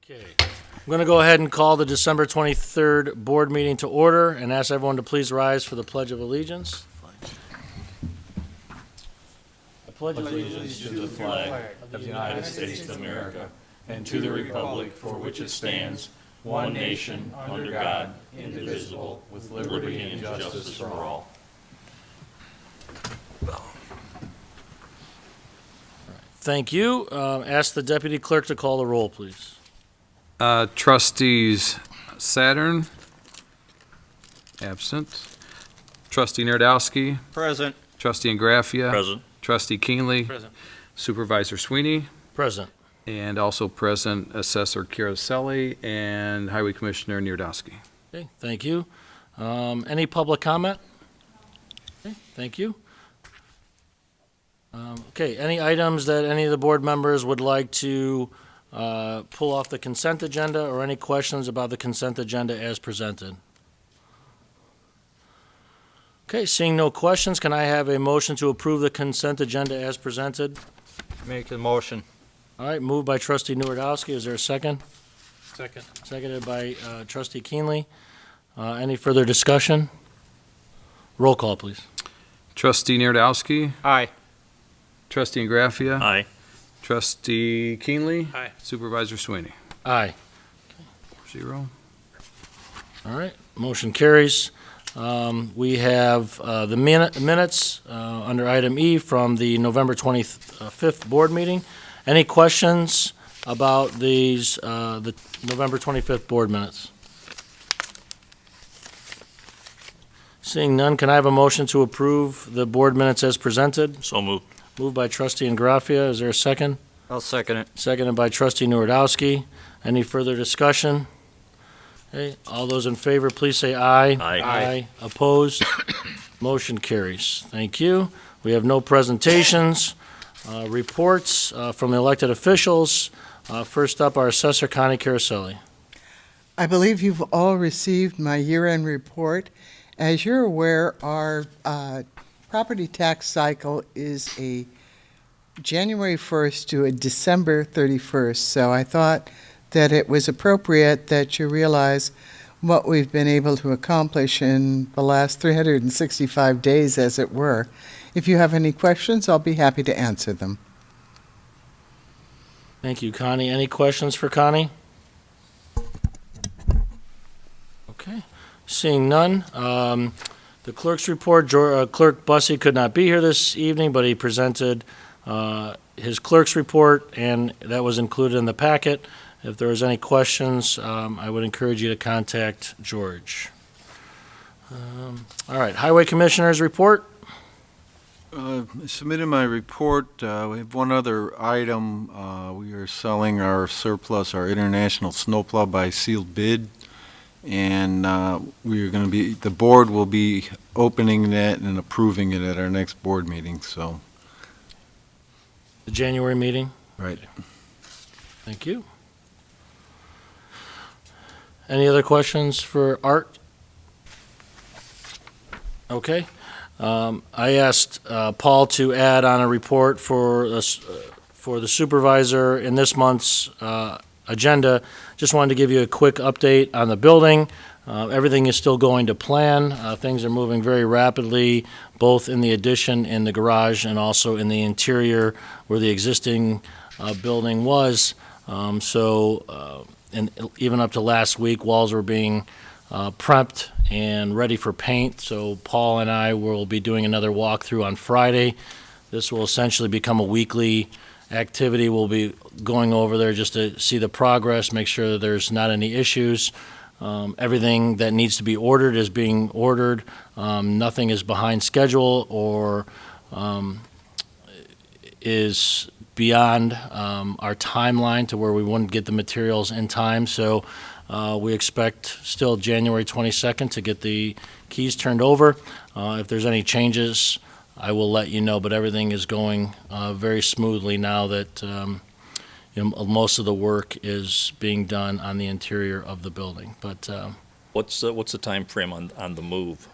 Okay, I'm going to go ahead and call the December 23rd board meeting to order and ask everyone to please rise for the Pledge of Allegiance. I pledge allegiance To the flag of the United States of America and to the republic for which it stands, one nation, under God, indivisible, with liberty and justice for all. Thank you. Ask the deputy clerk to call the roll, please. Trustees Saturn, absent. Trustee Nerdowski, Present. Trustee Ingraffia. Present. Trustee Keenley. Present. Supervisor Sweeney, Present. and also present Assessor Caroselli and Highway Commissioner Nerdowski. Okay, thank you. Any public comment? Okay, thank you. Okay, any items that any of the board members would like to pull off the consent agenda, or any questions about the consent agenda as presented? Okay, seeing no questions, can I have a motion to approve the consent agenda as presented? Make the motion. All right, moved by trustee Nuredowski. Is there a second? Second. Seconded by trustee Keenley. Any further discussion? Roll call, please. Trustee Nerdowski, Aye. Trustee Ingraffia. Aye. Trustee Keenley. Aye. Supervisor Sweeney. Aye. 4-0. All right, motion carries. We have the minutes under item E from the November 25th board meeting. Any questions about these, the November 25th board minutes? Seeing none, can I have a motion to approve the board minutes as presented? So moved. Moved by trustee Ingraffia. Is there a second? I'll second it. Seconded by trustee Nuredowski. Any further discussion? Okay, all those in favor, please say aye. Aye. Opposed? Motion carries. Thank you. We have no presentations. Reports from the elected officials. First up, our Assessor, Connie Caroselli. I believe you've all received my year-end report. As you're aware, our property tax cycle is a January 1st to a December 31st, so I thought that it was appropriate that you realize what we've been able to accomplish in the last 365 days, as it were. If you have any questions, I'll be happy to answer them. Thank you, Connie. Any questions for Connie? Okay. Seeing none. The clerk's report, Clerk Bussey could not be here this evening, but he presented his clerk's report, and that was included in the packet. If there was any questions, I would encourage you to contact George. All right, Highway Commissioner's report. I submitted my report. We have one other item. We are selling our surplus, our international snowplow by sealed bid. And we are going to be, the board will be opening that and approving it at our next board meeting, so. The January meeting. Right. Thank you. Any other questions for Art? Okay. I asked Paul to add on a report for the supervisor in this month's agenda. Just wanted to give you a quick update on the building. Everything is still going to plan. Things are moving very rapidly, both in the addition, in the garage, and also in the interior where the existing building was. And even up to last week, walls were being prepped and ready for paint. So Paul and I will be doing another walkthrough on Friday. This will essentially become a weekly activity. We'll be going over there just to see the progress, make sure that there's not any issues. Everything that needs to be ordered is being ordered. Nothing is behind schedule or is beyond our timeline to where we wouldn't get the materials in time. So we expect still January 22nd to get the keys turned over. If there's any changes, I will let you know, but everything is going very smoothly now that most of the work is being done on the interior of the building. But What's the time frame on the move?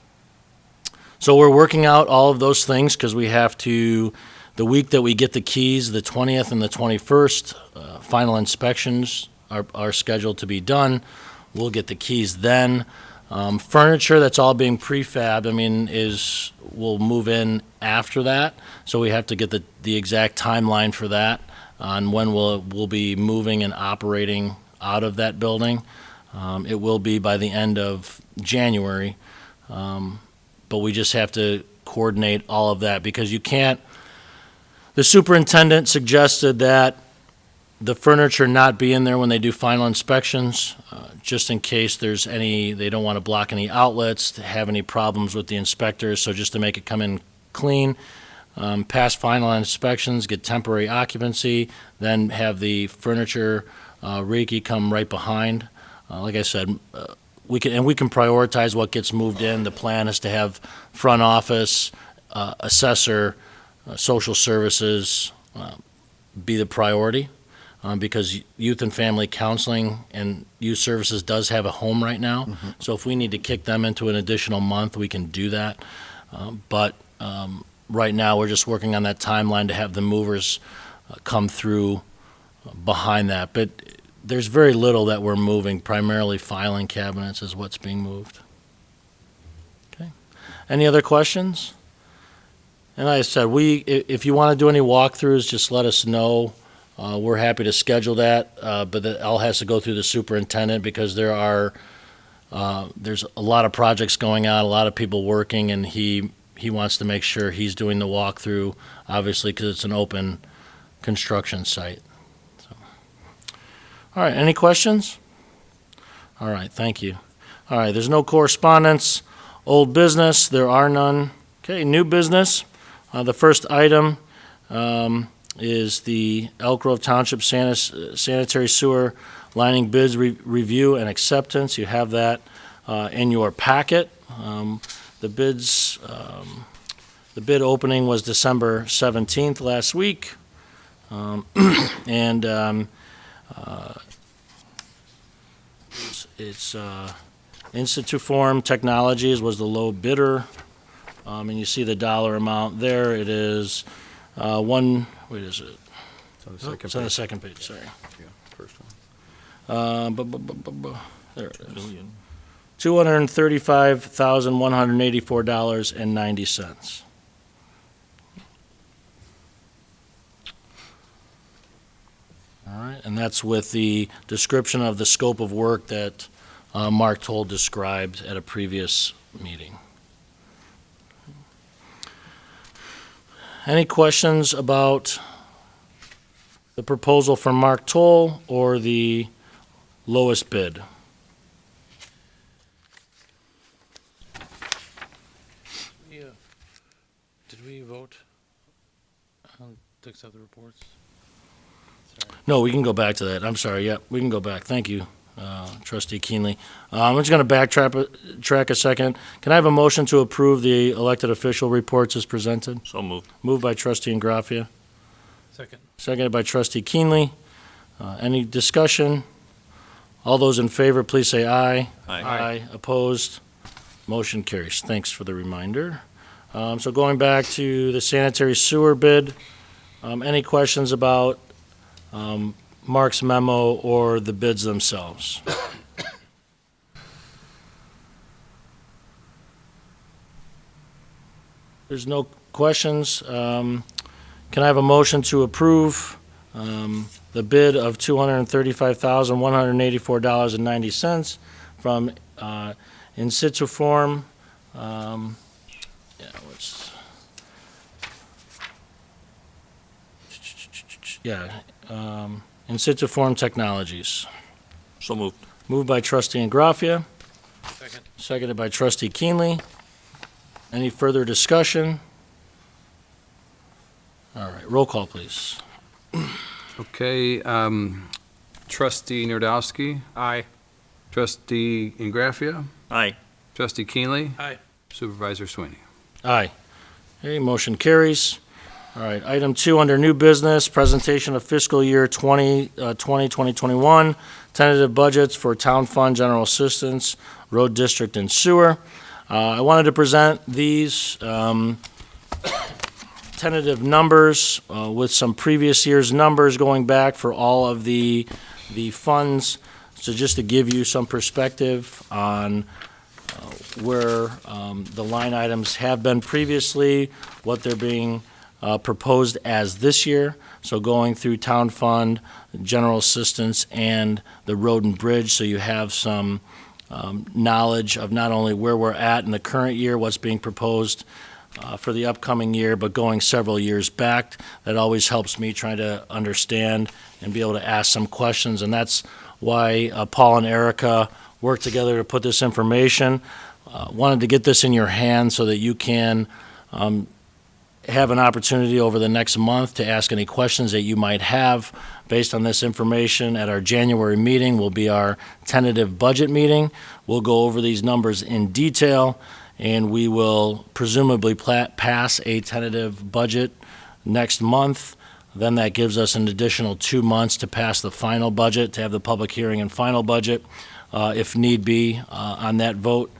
so we're working out all of those things because we have to, the week that we get the keys, the 20th and the 21st, final inspections are scheduled to be done. We'll get the keys then. Furniture that's all being prefabbed, will move in after that. So we have to get the exact timeline for that on when we'll be moving and operating out of that building. It will be by the end of January. But we just have to coordinate all of that because you can't. The superintendent suggested that the furniture not be in there when they do final inspections, just in case there's they don't want to block any outlets, to have any problems with the inspectors, so just to make it come in clean, pass final inspections, get temporary occupancy, then have the furniture Reiki come right behind. Like I said, we can prioritize what gets moved in. The plan is to have front office, assessor, social services be the priority. Because youth and family counseling and youth services does have a home right now. Mm-hmm. So if we need to kick them into an additional month, we can do that. But right now, we're just working on that timeline to have the movers come through behind that. But there's very little that we're moving, primarily filing cabinets is what's being moved. Okay. Any other questions? And like I said, if you want to do any walkthroughs, just let us know. We're happy to schedule that, but that all has to go through the superintendent because there's a lot of projects going on, a lot of people working, and he wants to make sure he's doing the walkthrough, obviously, because it's an open construction site. So. All right, any questions? All right, thank you. All right, there's no correspondence. Old business, there are none. Okay, new business. The first item is the Elk Grove Township sanitary sewer lining bids review and acceptance. You have that in your packet. The bid opening was December 17th last week. It's Instituform Technologies was the low bidder. And you see the dollar amount there. It is wait, is it? It's on the second page, sorry. Yeah, first one. There it is. $235,184.90. All right, and that's with the description of the scope of work that Mark Toll described at a previous meeting. Any questions about the proposal from Mark Toll or the lowest bid? Did we vote to accept the reports? No, we can go back to that. I'm sorry. Yep, we can go back. Thank you, Trustee Keenly. I'm just going to backtrack a second. Can I have a motion to approve the elected official reports as presented? So moved. Moved by Trustee Ingraffia, Second. seconded by Trustee Keenly. Any discussion? All those in favor, please say aye. Aye. Opposed? Motion carries. Thanks for the reminder. So going back to the sanitary sewer bid, any questions about Mark's memo or the bids themselves? There's no questions. Can I have a motion to approve the bid of $235,184.90 from Instituform? Instituform Technologies. So moved. Moved by Trustee Ingraffia, Second. seconded by Trustee Keenly. Any further discussion? All right, roll call, please. Okay, Trustee Nerdowski, Aye. Trustee Ingraffia, Aye. Trustee Keenly, Aye. Supervisor Sweeney. Aye. Okay, motion carries. All right, item 2 under new business, presentation of fiscal year 2021, tentative budgets for town fund, general assistance, road district, and sewer. I wanted to present these tentative numbers with some previous year's numbers going back for all of the the funds. So just to give you some perspective on where the line items have been previously, what they're being proposed as this year. So going through town fund, general assistance, and the road and bridge, so you have some knowledge of not only where we're at in the current year, what's being proposed for the upcoming year, but going several years back. That always helps me try to understand and be able to ask some questions, and that's why Paul and Erica worked together to put this information. Wanted to get this in your hands so that you can have an opportunity over the next month to ask any questions that you might have based on this information. At our January meeting will be our tentative budget meeting. We'll go over these numbers in detail, and we will presumably pass a tentative budget next month. Then that gives us an additional 2 months to pass the final budget, to have the public hearing and final budget, if need be, on that vote.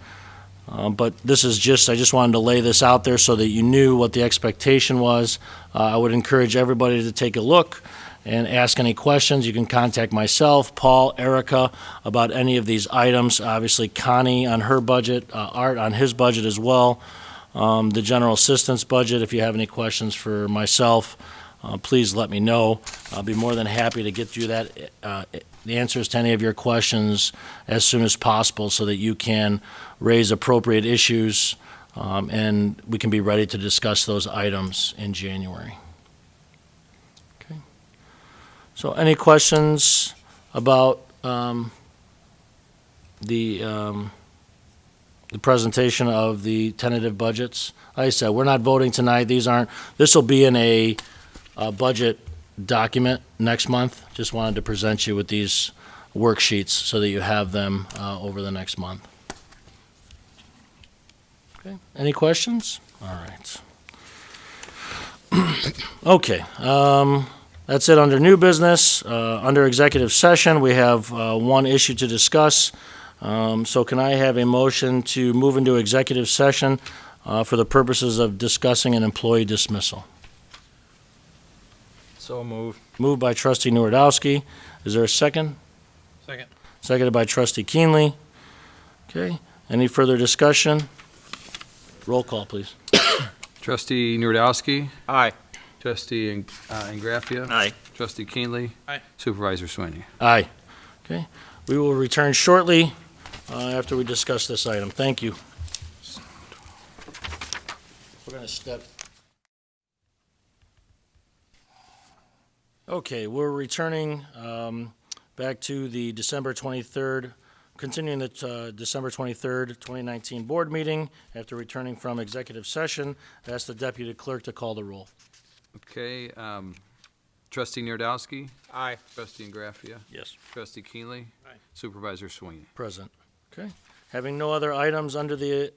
But this is I just wanted to lay this out there so that you knew what the expectation was. I would encourage everybody to take a look and ask any questions. You can contact myself, Paul, Erica, about any of these items. Obviously, Connie on her budget, Art on his budget as well. The general assistance budget, if you have any questions for myself, please let me know. I'll be more than happy to get you the answers to any of your questions as soon as possible so that you can raise appropriate issues, and we can be ready to discuss those items in January. Okay. So any questions about the presentation of the tentative budgets? Like I said, we're not voting tonight. This will be in a budget document next month. Just wanted to present you with these worksheets so that you have them over the next month. Okay, any questions? All right. Okay, that's it under new business. Under executive session, we have one issue to discuss. So can I have a motion to move into executive session for the purposes of discussing an employee dismissal? So moved. Moved by trustee Nuredowski. Is there a second? Second. Seconded by trustee Keenly. Okay, any further discussion? Roll call, please. Trustee Nuredowski. Aye. Trustee Ingraffia. Aye. Trustee Keenly. Aye. Supervisor Sweeney. Aye. Okay, we will return shortly after we discuss this item. Thank you. We're going to step. Okay, we're returning back to the December 23rd, continuing the December 23rd, 2019 board meeting. After returning from executive session, I ask the deputy clerk to call the roll. Okay, Trustee Nuredowski. Aye. Trustee Ingraffia. Yes. Trustee Keenly. Aye. Supervisor Sweeney. Present. Okay. Having no other items under the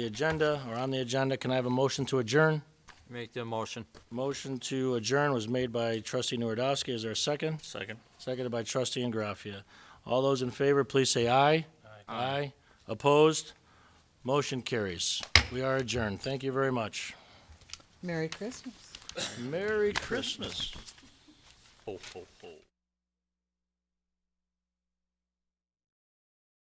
agenda or on the agenda, can I have a motion to adjourn? Make the motion. Motion to adjourn was made by trustee Nuredowski. Is there a second? Second. Seconded by trustee Ingraffia. All those in favor, please say aye. Aye. Opposed? Motion carries. We are adjourned. Thank you very much. Merry Christmas. Merry Christmas. Ho, ho, ho.